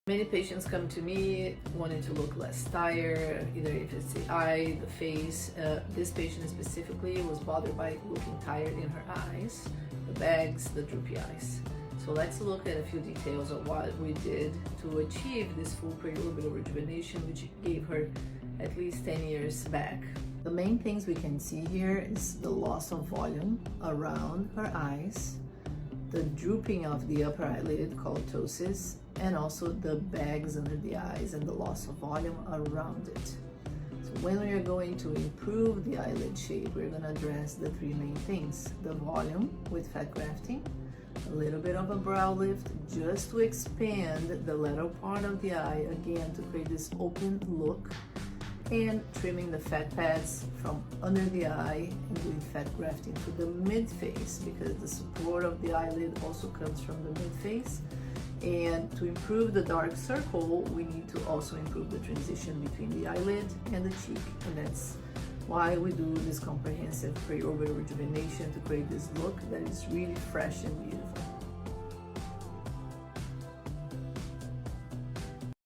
Many patients come to me wanting to look less tired, either if it's the eye, the face. This patient specifically was bothered by looking tired in her eyes, the bags, the droopy eyes. So let's look at a few details of what we did to achieve this full periorbital rejuvenation, which gave her at least 10 years back. The main things we can see here is the loss of volume around her eyes, the drooping of the upper eyelid called ptosis, and also the bags under the eyes and the loss of volume around it. So when we are going to improve the eyelid shape, we're going to address the three main things: the volume with fat grafting, a little bit of a brow lift just to expand the lateral part of the eye again to create this open look, and trimming the fat pads from under the eye and doing fat grafting to the mid face, because the support of the eyelid also comes from the mid face. And to improve the dark circle, we need to also improve the transition between the eyelid and the cheek, and that's why we do this comprehensive periorbital rejuvenation, to create this look that is really fresh and beautiful.